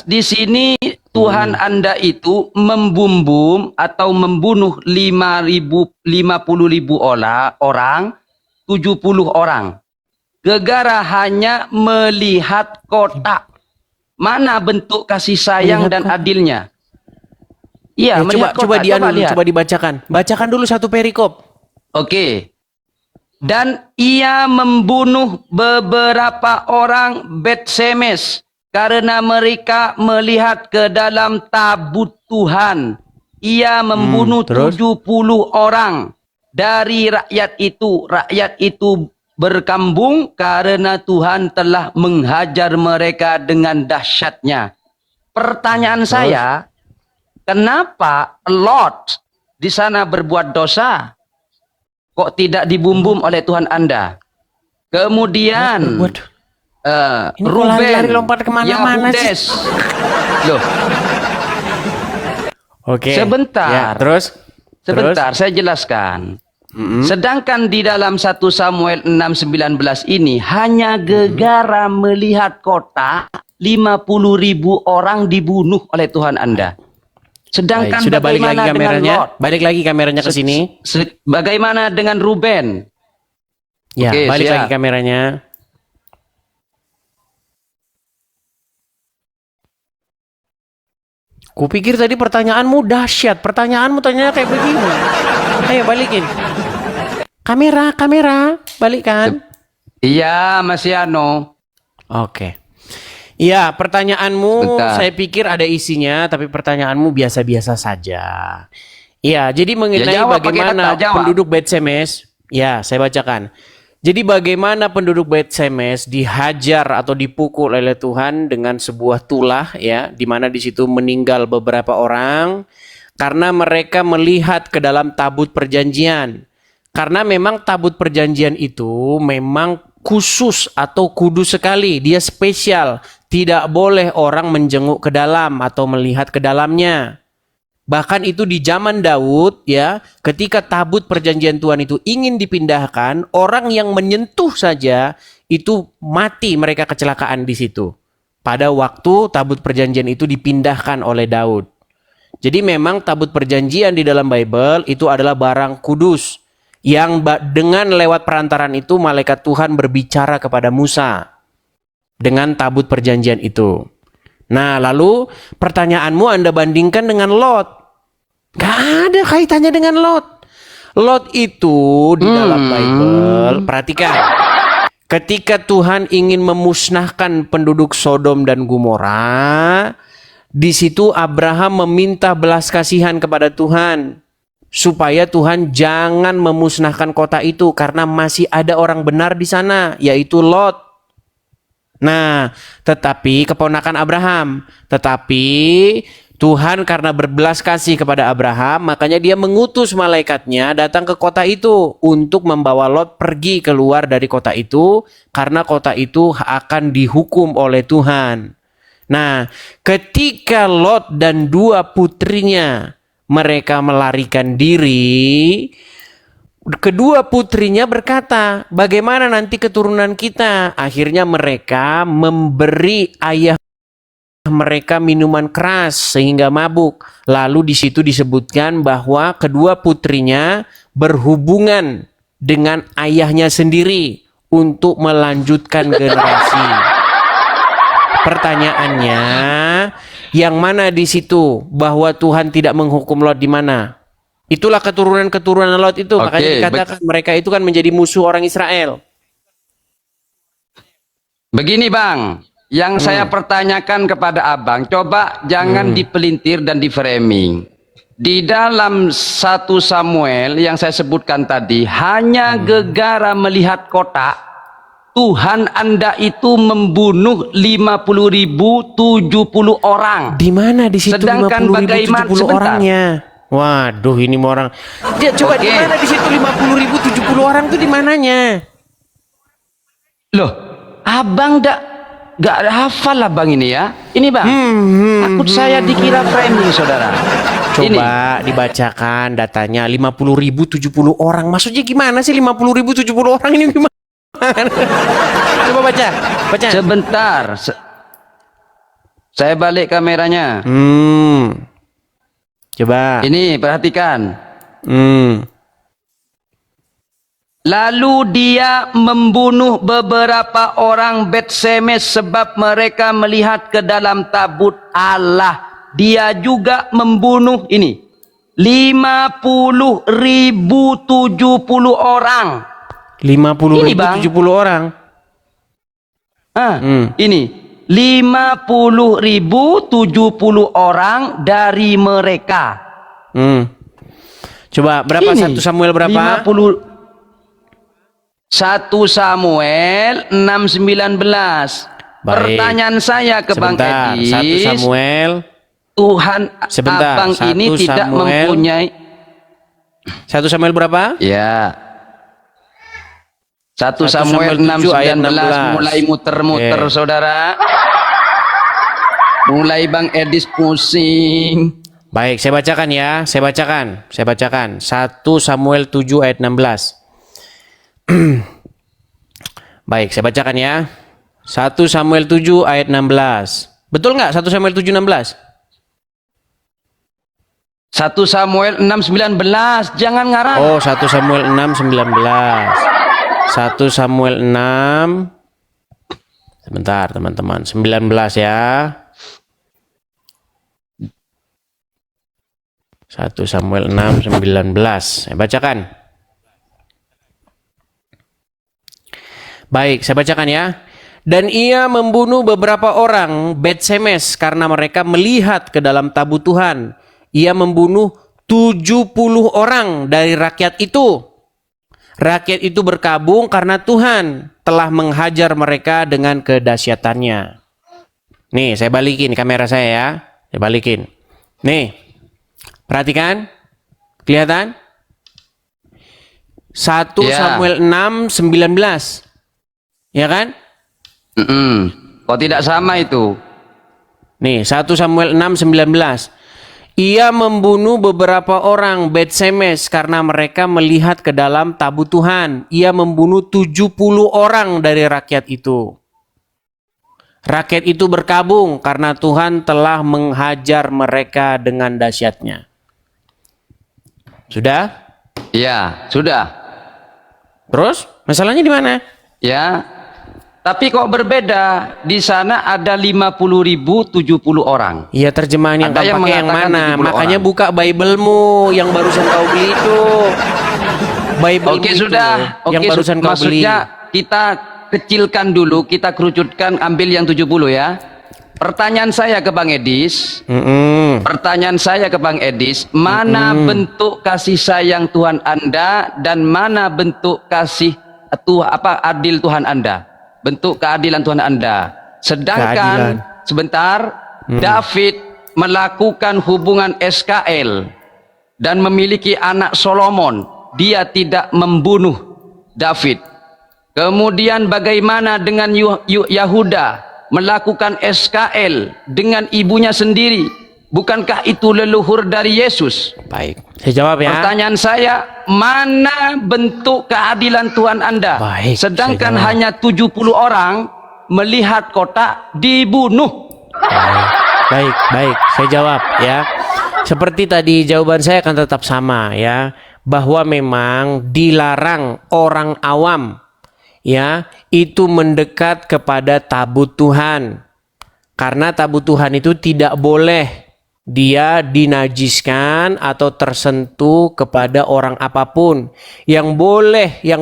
di sini Tuhan Anda itu membumbum atau membunuh 50.000 orang, 70 orang. Gegara hanya melihat kotak. Mana bentuk kasih sayang dan adilnya? Iya, coba dibacakan. Bacakan dulu satu perikop. Oke. Dan ia membunuh beberapa orang Bet-Semes karena mereka melihat ke dalam tabut Tuhan. Ia membunuh 70 orang dari rakyat itu. Rakyat itu berkambung karena Tuhan telah menghajar mereka dengan dahsyatnya. Pertanyaan saya, kenapa Lot di sana berbuat dosa? Kok tidak dibumbum oleh Tuhan Anda? Kemudian Ruben, lompat kemana-mana Yahudes. Loh. Oke. Sebentar. Ya, Sebentar, saya jelaskan. Sedangkan di dalam 1 Samuel 6:19 ini hanya gegara melihat kota 50.000 orang dibunuh oleh Tuhan Anda. Sedangkan sudah balik lagi kameranya. Balik lagi kameranya ke sini. Bagaimana dengan Ruben? Ya, balik lagi kameranya. Kupikir tadi pertanyaanmu dahsyat. Pertanyaanmu tanya kayak begini. Ayo balikin. Kamera, balikkan. Iya, Mas Yano. Oke. Iya, pertanyaanmu saya pikir ada isinya, tapi pertanyaanmu biasa-biasa saja. Iya, jadi mengenai bagaimana penduduk Bet-Semes, ya saya bacakan. Jadi bagaimana penduduk Bet-Semes dihajar atau dipukul oleh Tuhan dengan sebuah tulah, ya, di mana di situ meninggal beberapa orang karena mereka melihat ke dalam tabut perjanjian. Karena memang tabut perjanjian itu memang khusus atau kudus sekali, dia spesial. Tidak boleh orang menjenguk ke dalam atau melihat ke dalamnya. Bahkan itu di zaman Daud, ya, ketika tabut perjanjian Tuhan itu ingin dipindahkan, orang yang menyentuh saja itu mati, mereka kecelakaan di situ. Pada waktu tabut perjanjian itu dipindahkan oleh Daud. Jadi memang tabut perjanjian di dalam Bible itu adalah barang kudus yang dengan lewat perantaran itu malaikat Tuhan berbicara kepada Musa dengan tabut perjanjian itu. Nah, lalu pertanyaanmu Anda bandingkan dengan Lot. Gak ada kaitannya dengan Lot. Lot itu di dalam Bible, perhatikan. Ketika Tuhan ingin memusnahkan penduduk Sodom dan Gomora, di situ Abraham meminta belas kasihan kepada Tuhan supaya Tuhan jangan memusnahkan kota itu karena masih ada orang benar di sana, yaitu Lot. Nah, tetapi keponakan Abraham, tetapi Tuhan karena berbelas kasih kepada Abraham, makanya dia mengutus malaikatnya datang ke kota itu untuk membawa Lot pergi keluar dari kota itu karena kota itu akan dihukum oleh Tuhan. Nah, ketika Lot dan 2 putrinya mereka melarikan diri, kedua putrinya berkata, bagaimana nanti keturunan kita? Akhirnya mereka memberi ayah mereka minuman keras sehingga mabuk. Lalu di situ disebutkan bahwa kedua putrinya berhubungan dengan ayahnya sendiri untuk melanjutkan generasi. Pertanyaannya, yang mana di situ bahwa Tuhan tidak menghukum Lot di mana? Itulah keturunan-keturunan Lot itu. Makanya dikatakan mereka itu kan menjadi musuh orang Israel. Begini Bang, yang saya pertanyakan kepada Abang, coba jangan dipelintir dan di framing. Di dalam 1 Samuel yang saya sebutkan tadi, hanya gegara melihat kota, Tuhan Anda itu membunuh 50.070 orang. Di mana di situ 50.070 orangnya? Waduh, ini orang. Dia coba di mana di situ 50.070 orang tuh di mananya? Loh, Abang gak hafal lah Bang ini ya. Ini Bang, takut saya dikira framing saudara. Coba dibacakan datanya 50.070 orang. Maksudnya gimana sih 50.070 orang ini gimana? Coba baca. Sebentar. Saya balik kameranya. Coba. Ini perhatikan. Hmm. Lalu dia membunuh beberapa orang Bet-Semes sebab mereka melihat ke dalam tabut Allah. Dia juga membunuh ini 50.070 orang. 50.070 orang. Ini 50.070 orang dari mereka. Coba berapa Ini, 1 Samuel berapa? 1 Samuel 6:19. Pertanyaan saya ke Bang Edis. 1 Samuel. Tuhan Sebentar, abang 1 ini tidak Samuel. mempunyai. 1 Samuel berapa? Ya. 1 1 Samuel 7 ayat 6:19 mulai muter-muter saudara. Mulai Bang Edis pusing. Baik, saya bacakan ya. Saya bacakan. 1 Samuel 7 ayat 16. Baik, saya bacakan ya. 1 Samuel 7 ayat 16. Betul nggak 1 Samuel 7 16? 1 Samuel 6:19. Jangan ngarang. Oh, 1 Samuel 6 19. 1 Samuel 6. Sebentar, teman-teman. 19 ya. 1 Samuel 6 19. Saya bacakan. Baik, saya bacakan ya. Dan ia membunuh beberapa orang Bet-Semes karena mereka melihat ke dalam tabut Tuhan. Ia membunuh 70 orang dari rakyat itu. Rakyat itu berkabung karena Tuhan telah menghajar mereka dengan kedahsyatannya. Nih, saya balikin kamera saya ya. Saya balikin. Nih, perhatikan. Kelihatan? 1 Samuel 6 19. Ya kan? Kok tidak sama itu? Nih, 1 Samuel 6 19. Ia membunuh beberapa orang Bet-Semes karena mereka melihat ke dalam tabut Tuhan. Ia membunuh 70 orang dari rakyat itu. Rakyat itu berkabung karena Tuhan telah menghajar mereka dengan dahsyatnya. Sudah? Ya, sudah. Terus, masalahnya di mana? Ya. Tapi kok berbeda? Di sana ada 50.070 orang. Iya, terjemahan yang Ada kamu pakai yang mana? Makanya orang. buka Bible-mu yang barusan kau beli itu. Bible Oke, sudah. Yang Oke, barusan kau beli. maksudnya kita kecilkan dulu, kita kerucutkan, ambil yang 70 ya. Pertanyaan saya ke Bang Edis. Pertanyaan saya ke Bang Edis, mana bentuk kasih sayang Tuhan Anda dan mana bentuk kasih adil Tuhan Anda? Bentuk keadilan Tuhan Anda. Sedangkan sebentar, David melakukan hubungan SKL dan memiliki anak Solomon. Dia tidak membunuh David. Kemudian bagaimana dengan Yahuda melakukan SKL dengan ibunya sendiri? Bukankah itu leluhur dari Yesus? Baik, saya jawab ya. Pertanyaan saya, mana bentuk keadilan Tuhan Anda? Baik, sedangkan hanya 70 orang melihat kota dibunuh. Baik, saya jawab ya. Seperti tadi jawaban saya akan tetap sama ya, bahwa memang dilarang orang awam ya itu mendekat kepada tabut Tuhan. Karena tabut Tuhan itu tidak boleh dia dinajiskan atau tersentuh kepada orang apapun. Yang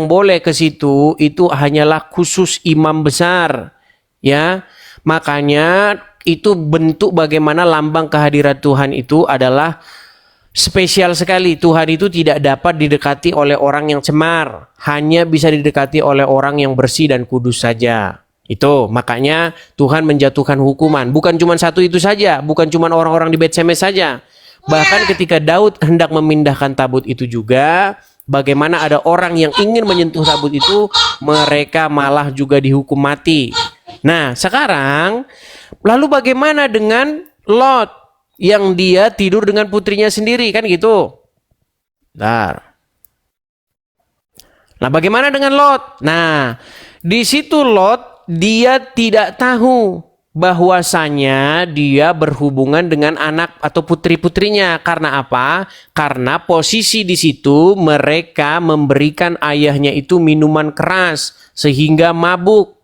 boleh ke situ itu hanyalah khusus imam besar. Ya. Makanya itu bentuk bagaimana lambang kehadiran Tuhan itu adalah spesial sekali. Tuhan itu tidak dapat didekati oleh orang yang cemar, hanya bisa didekati oleh orang yang bersih dan kudus saja. Itu makanya Tuhan menjatuhkan hukuman. Bukan cuma satu itu saja, bukan cuma orang-orang di Bet-Semes saja. Bahkan ketika Daud hendak memindahkan tabut itu juga, bagaimana ada orang yang ingin menyentuh tabut itu, mereka malah juga dihukum mati. Nah, sekarang lalu bagaimana dengan Lot yang dia tidur dengan putrinya sendiri, kan gitu? Bentar. Nah, bagaimana dengan Lot? Nah, di situ Lot dia tidak tahu bahwasanya dia berhubungan dengan anak atau putri-putrinya. Karena apa? Karena posisi di situ mereka memberikan ayahnya itu minuman keras sehingga mabuk.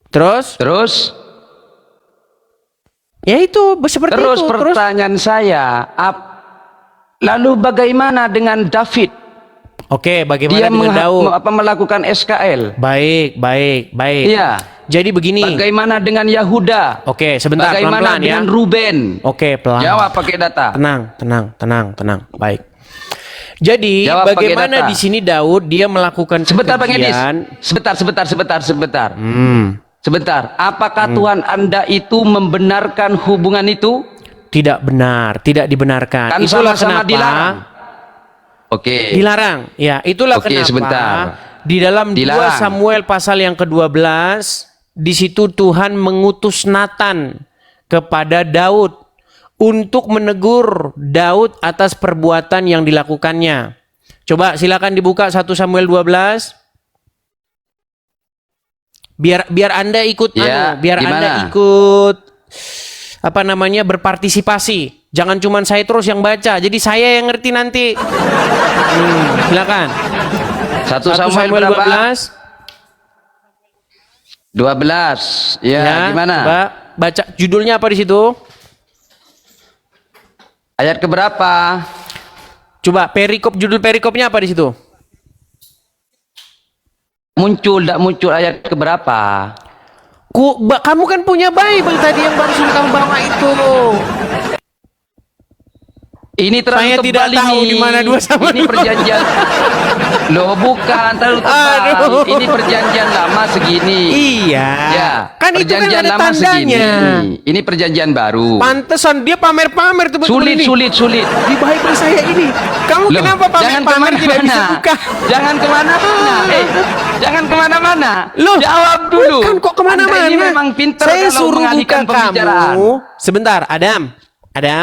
Terus? Ya itu seperti Terus itu. pertanyaan saya, lalu bagaimana dengan David? Oke, bagaimana Dia dengan Daud? melakukan SKL. Baik. Iya. Jadi begini. Bagaimana dengan Yahuda? Oke, sebentar, Bagaimana pelan-pelan dengan ya. Ruben? Oke, pelan. Jawab pakai data. Tenang. Baik. Jadi Jawab pakai bagaimana data. di sini Daud dia melakukan Sebentar Bang Edis. pekerjaan. Sebentar. Sebentar. Apakah Tuhan Anda itu membenarkan hubungan itu? Tidak benar, tidak dibenarkan. Kan Itulah sama-sama kenapa dilarang. Oke. dilarang. Ya, itulah Oke, kenapa sebentar. di dalam 2 Dilarang. Samuel pasal yang ke-12 di situ Tuhan mengutus Nathan kepada Daud untuk menegur Daud atas perbuatan yang dilakukannya. Coba silakan dibuka 1 Samuel 12. Biar Anda ikut Ya, biar gimana? Anda ikut berpartisipasi. Jangan cuma saya terus yang baca. Jadi saya yang ngerti nanti. Silakan. 1 1 Samuel Samuel berapa? 12. 12. Ya, gimana? Coba baca judulnya apa di situ? Ayat keberapa? Coba judul perikopnya apa di situ? Tidak muncul ayat keberapa? Kamu kan punya Bible tadi yang barusan kamu bawa itu. Ini terlalu Saya tebal tidak tahu ini. di mana 2 sama Ini 2. perjanjian. Loh, bukan terlalu tebal. Aduh. Ini perjanjian lama segini. Iya. Ya, Kan itu kan perjanjian ada lama segini. tandanya. Ini perjanjian baru. Pantesan dia pamer-pamer tuh betul ini. Sulit. Di Bible saya ini. Kamu Loh, kenapa pamer-pamer tidak bisa buka? Jangan kemana-mana. Jangan kemana-mana. Loh, jawab dulu. Kan kok kemana-mana? Anda ini memang pintar Saya kalau suruh buka mengalihkan pembicaraan. kamu. Sebentar, Adam,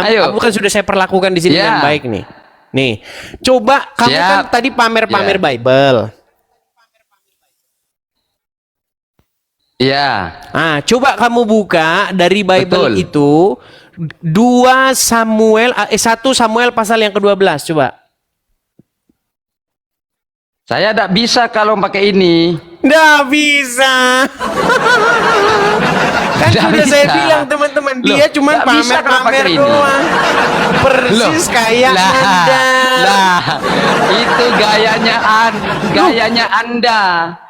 Ayo. kamu kan sudah saya perlakukan di sini Ya. dengan baik nih. Nih, coba kamu Siap. kan tadi pamer-pamer Ya. Bible. Iya. Ah, coba kamu buka dari Bible Betul. itu 1 Samuel pasal yang ke-12, coba. Saya tidak bisa kalau pakai ini. Nggak bisa. Kan Nggak sudah saya bisa. bilang teman-teman, Loh, dia cuma nggak bisa kalau pamer-pamer pakai ini. doang. Persis kayak Anda. Itu gayanya Anda.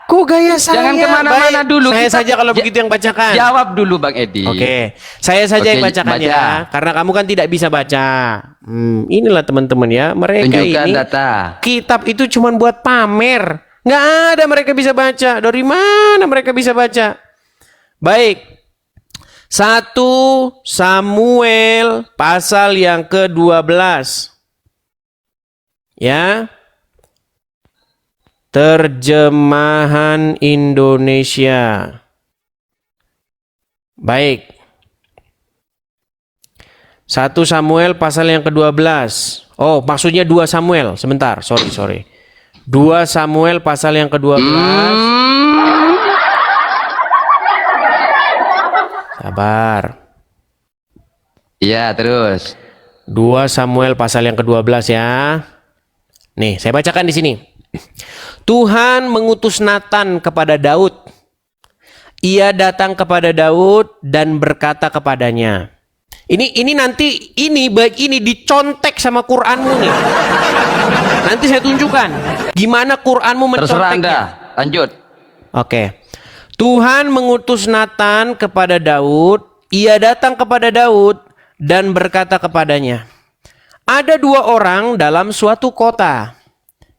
Kok gaya saya? Jangan kemana-mana Baik, dulu. Saya Kita- saja kalau begitu yang bacakan. Jawab dulu Bang Edi. Oke, saya saja yang Oke, bacakan baca. ya, karena kamu kan tidak bisa baca. Inilah teman-teman ya, mereka Tunjukkan ini data. kitab itu cuma buat pamer. Nggak ada mereka bisa baca. Dari mana mereka bisa baca? Baik. 1 Samuel pasal yang ke-12. Ya. Terjemahan Indonesia. Baik. 1 Samuel pasal yang ke-12. Oh, maksudnya 2 Samuel. Sebentar, sorry. 2 Samuel pasal yang ke-12. Sabar. Iya, terus. 2 Samuel pasal yang ke-12 ya. Nih, saya bacakan di sini. Tuhan mengutus Nathan kepada Daud. Ia datang kepada Daud dan berkata kepadanya. Ini nanti baik ini dicontek sama Qur'anmu nih. Nanti saya tunjukkan gimana Qur'anmu Terserah Anda. menconteknya. Lanjut. Oke. Tuhan mengutus Nathan kepada Daud. Ia datang kepada Daud dan berkata kepadanya. Ada 2 orang dalam suatu kota.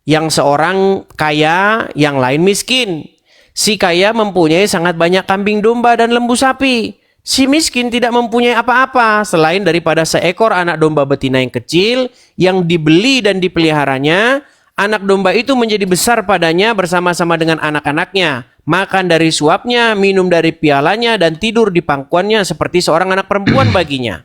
Yang seorang kaya, yang lain miskin. Si kaya mempunyai sangat banyak kambing domba dan lembu sapi. Si miskin tidak mempunyai apa-apa selain daripada seekor anak domba betina yang kecil yang dibeli dan dipeliharanya. Anak domba itu menjadi besar padanya bersama-sama dengan anak-anaknya. Makan dari suapnya, minum dari pialanya, dan tidur di pangkuannya seperti seorang anak perempuan baginya.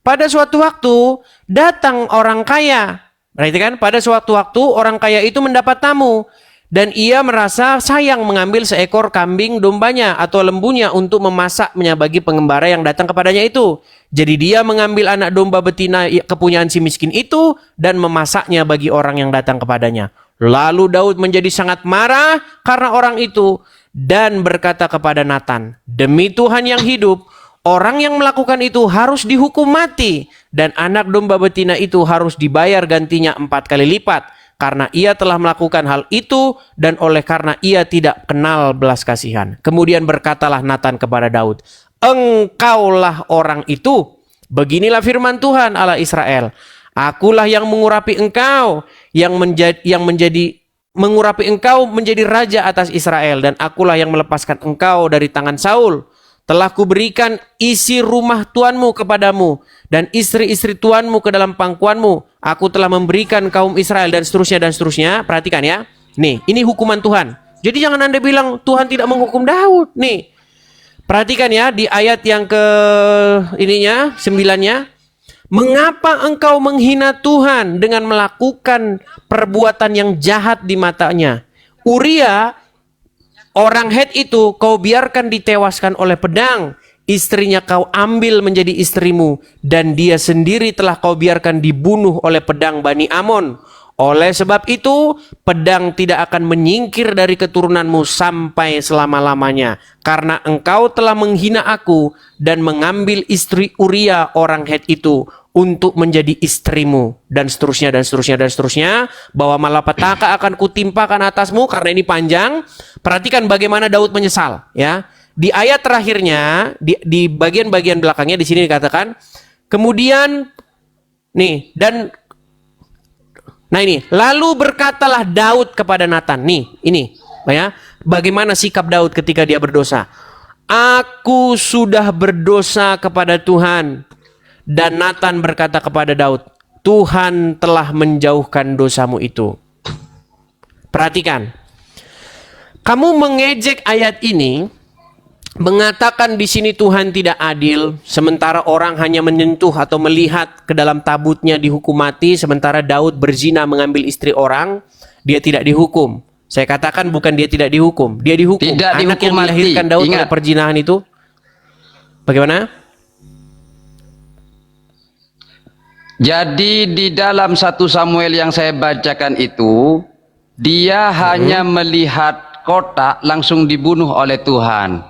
Pada suatu waktu, datang orang kaya. Berarti kan pada suatu waktu orang kaya itu mendapat tamu. Dan ia merasa sayang mengambil seekor kambing dombanya atau lembunya untuk memasaknya bagi pengembara yang datang kepadanya itu. Jadi dia mengambil anak domba betina kepunyaan si miskin itu dan memasaknya bagi orang yang datang kepadanya. Lalu Daud menjadi sangat marah karena orang itu dan berkata kepada Nathan, "Demi Tuhan yang hidup, orang yang melakukan itu harus dihukum mati dan anak domba betina itu harus dibayar gantinya 4 kali lipat. Karena ia telah melakukan hal itu dan oleh karena ia tidak kenal belas kasihan." Kemudian berkatalah Nathan kepada Daud, "Engkaulah orang itu. Beginilah firman Tuhan Allah Israel. Akulah yang mengurapi engkau, mengurapi engkau menjadi raja atas Israel, dan akulah yang melepaskan engkau dari tangan Saul. Telah kuberikan isi rumah tuanmu kepadamu dan istri-istri tuanmu ke dalam pangkuanmu. Aku telah memberikan kaum Israel," dan seterusnya dan seterusnya. Perhatikan ya. Nih, ini hukuman Tuhan. Jadi jangan Anda bilang Tuhan tidak menghukum Daud. Nih, perhatikan ya di ayat yang ke ininya, 9-nya. "Mengapa engkau menghina Tuhan dengan melakukan perbuatan yang jahat di matanya? Uria, orang Het itu kau biarkan ditewaskan oleh pedang. Istrinya kau ambil menjadi istrimu, dan dia sendiri telah kau biarkan dibunuh oleh pedang Bani Amon. Oleh sebab itu, pedang tidak akan menyingkir dari keturunanmu sampai selama-lamanya. Karena engkau telah menghina aku dan mengambil istri Uria orang Het itu untuk menjadi istrimu," dan seterusnya dan seterusnya dan seterusnya. "Bahwa malapetaka akan kutimpakan atasmu," karena ini panjang. Perhatikan bagaimana Daud menyesal, ya. Di ayat terakhirnya, di bagian-bagian belakangnya di sini dikatakan, kemudian nih, dan nah ini, lalu berkatalah Daud kepada Nathan. Nih, ini ya, bagaimana sikap Daud ketika dia berdosa. "Aku sudah berdosa kepada Tuhan." Dan Nathan berkata kepada Daud, "Tuhan telah menjauhkan dosamu itu." Perhatikan. Kamu mengejek ayat ini, mengatakan di sini Tuhan tidak adil, sementara orang hanya menyentuh atau melihat ke dalam tabutnya dihukum mati, sementara Daud berzina mengambil istri orang, dia tidak dihukum. Saya katakan bukan dia tidak dihukum, dia dihukum. Tidak Anak dihukum yang dilahirkan mati. Daud Ingat. oleh perzinahan itu, bagaimana? Jadi di dalam 1 Samuel yang saya bacakan itu, dia hanya melihat kotak langsung dibunuh oleh Tuhan.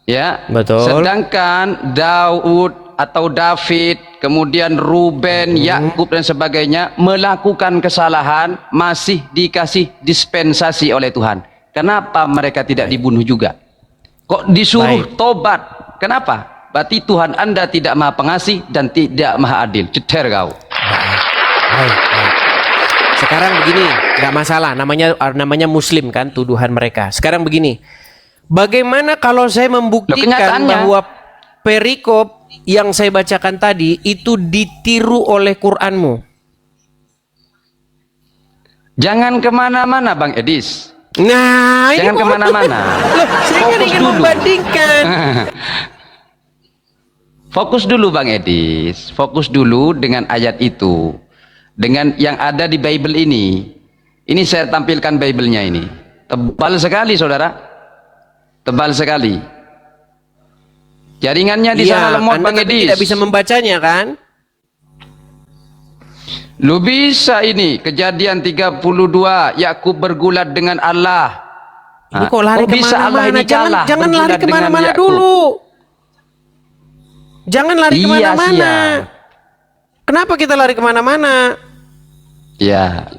Ya. Betul. Sedangkan Daud atau David, kemudian Ruben, Yakub dan sebagainya melakukan kesalahan, masih dikasih dispensasi oleh Tuhan. Kenapa mereka tidak dibunuh juga? Kok disuruh tobat? Kenapa? Berarti Tuhan Anda tidak maha pengasih dan tidak maha adil. Ceter kau. Baik. Sekarang begini, nggak masalah. Namanya Muslim kan, tuduhan mereka. Sekarang begini, bagaimana kalau saya membuktikan bahwa perikop yang saya bacakan tadi itu ditiru oleh Quranmu? Jangan kemana-mana, Bang Edis. Nah, jangan kemana-mana. Saya kan ingin membandingkan. Fokus dulu Bang Edis, fokus dulu dengan ayat itu, dengan yang ada di Bible ini. Ini saya tampilkan Bible-nya ini. Tebal sekali saudara, tebal sekali. Jaringannya di sana lemot Bang Edis. Tidak bisa membacanya kan? Lu bisa ini, Kejadian 32, Yakub bergulat dengan Allah. Ini kok lari kemana-mana? Jangan lari kemana-mana dulu. Jangan lari kemana-mana. Kenapa kita lari kemana-mana? Ya.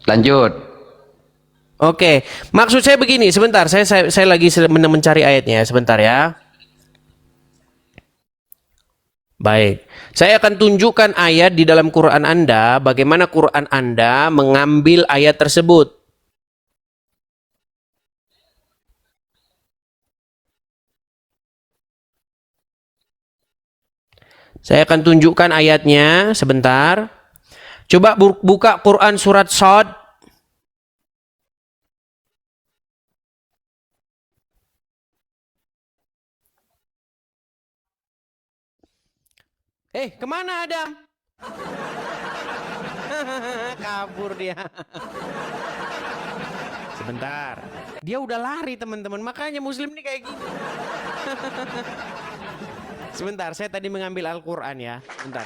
Lanjut. Oke, maksud saya begini. Sebentar, saya lagi mencari ayatnya. Sebentar ya. Baik, saya akan tunjukkan ayat di dalam Quran Anda. Bagaimana Quran Anda mengambil ayat tersebut. Saya akan tunjukkan ayatnya sebentar. Coba buka Quran surat Shad. Kemana Adam? Kabur dia. Sebentar. Dia udah lari teman-teman. Makanya Muslim nih kayak gini. Sebentar, saya tadi mengambil Al-Quran ya. Sebentar.